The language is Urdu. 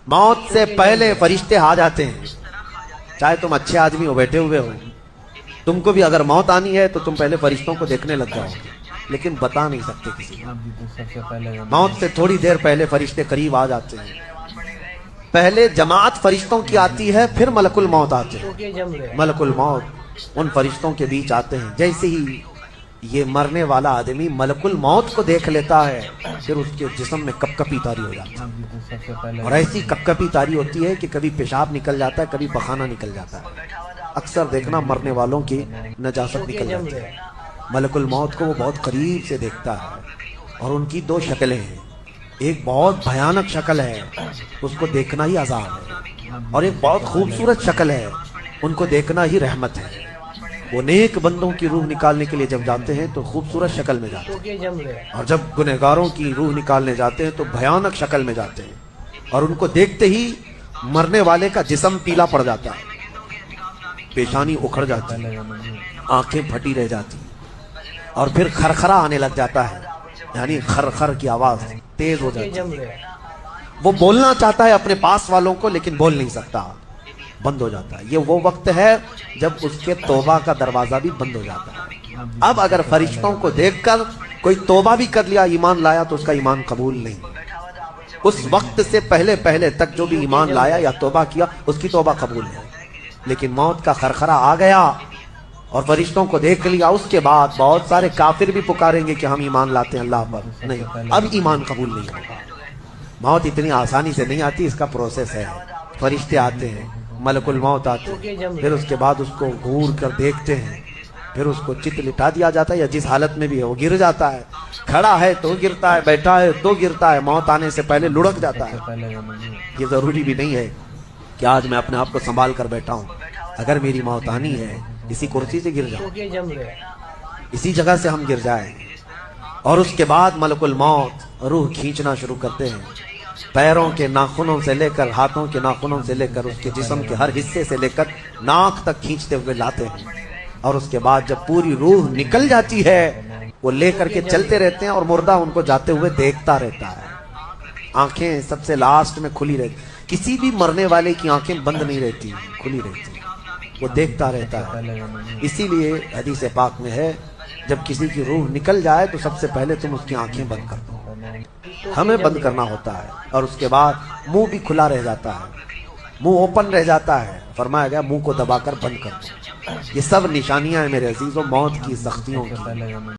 موت سے پہلے فرشتے آ جاتے ہیں. چاہے تم اچھے آدمی ہو, بیٹھے ہوئے ہو, تم کو بھی اگر موت آنی ہے تو تم پہلے فرشتوں کو دیکھنے لگ جاؤ, لیکن بتا نہیں سکتے کسی کو. موت سے تھوڑی دیر پہلے فرشتے قریب آ جاتے ہیں. پہلے جماعت فرشتوں کی آتی ہے, پھر ملک الموت آتے ہیں. ملک الموت ان فرشتوں کے بیچ آتے ہیں. جیسے ہی یہ مرنے والا آدمی ملک الموت کو دیکھ لیتا ہے, پھر اس کے جسم میں کپ کپی طاری ہو جاتی ہے. اور ایسی کپ کپی طاری ہوتی ہے کہ کبھی پیشاب نکل جاتا ہے, کبھی پخانہ نکل جاتا ہے. اکثر دیکھنا مرنے والوں کی نجاست نکل جاتی ہے. ملک الموت کو وہ بہت قریب سے دیکھتا ہے, اور ان کی دو شکلیں ہیں. ایک بہت بھیانک شکل ہے, اس کو دیکھنا ہی عذاب ہے, اور ایک بہت خوبصورت شکل ہے, ان کو دیکھنا ہی رحمت ہے. وہ نیک بندوں کی روح نکالنے کے لیے جب جاتے ہیں تو خوبصورت شکل میں جاتے ہیں, اور جب گنہگاروں کی روح نکالنے جاتے ہیں تو بھیانک شکل میں جاتے ہیں. اور ان کو دیکھتے ہی مرنے والے کا جسم پیلا پڑ جاتا ہے, پیشانی اکھڑ جاتی ہے, آنکھیں پھٹی رہ جاتی, اور پھر خرخرا آنے لگ جاتا ہے, یعنی خرخر کی آواز تیز ہو جاتی ہے. وہ بولنا چاہتا ہے اپنے پاس والوں کو, لیکن بول نہیں سکتا, بند ہو جاتا ہے. یہ وہ وقت ہے جب اس کے توبہ کا دروازہ بھی بند ہو جاتا ہے. اب اگر فرشتوں کو دیکھ کر کوئی توبہ بھی کر لیا, ایمان لایا, تو اس کا ایمان قبول نہیں. اس وقت سے پہلے پہلے تک جو بھی ایمان لایا یا توبہ کیا, اس کی توبہ قبول ہے. لیکن موت کا خرخرا آ گیا اور فرشتوں کو دیکھ لیا, اس کے بعد بہت سارے کافر بھی پکاریں گے کہ ہم ایمان لاتے ہیں اللہ پر. نہیں, اب ایمان قبول نہیں ہوگا. موت اتنی آسانی سے نہیں آتی, اس کا پروسیس ہے. فرشتے آتے ہیں, ملک الموت آتے ہیں, پھر اس کے بعد اس کو گھور کر دیکھتے ہیں, پھر اس کو چت لٹا دیا جاتا ہے, یا جس حالت میں بھی ہے وہ گر جاتا ہے. کھڑا ہے تو گرتا ہے, بیٹھا ہے تو گرتا ہے, موت آنے سے پہلے لڑک جاتا ہے. یہ ضروری بھی نہیں ہے کہ آج میں اپنے آپ کو سنبھال کر بیٹھا ہوں. اگر میری موت آنی ہے, اسی کرسی سے گر جاؤں, اسی جگہ سے ہم گر جائیں. اور اس کے بعد ملک الموت روح کھینچنا شروع کرتے ہیں, پیروں کے ناخنوں سے لے کر ہاتھوں کے ناخنوں سے لے کر اس کے جسم کے ہر حصے سے لے کر ناک تک کھینچتے ہوئے لاتے ہیں. اور اس کے بعد جب پوری روح نکل جاتی ہے, وہ لے کر کے چلتے رہتے ہیں, اور مردہ ان کو جاتے ہوئے دیکھتا رہتا ہے. آنکھیں سب سے لاسٹ میں کھلی رہتی. کسی بھی مرنے والے کی آنکھیں بند نہیں رہتی, کھلی رہتی, وہ دیکھتا رہتا ہے. اسی لیے حدیث پاک میں ہے, جب کسی کی روح نکل جائے تو سب سے پہلے تم اس کی آنکھیں بند کر دو. ہمیں بند کرنا ہوتا ہے, اور اس کے بعد منہ بھی کھلا رہ جاتا ہے, منہ اوپن رہ جاتا ہے. فرمایا گیا منہ کو دبا کر بند کر دو. یہ سب نشانیاں ہیں میرے عزیزوں موت کی سختیوں کی.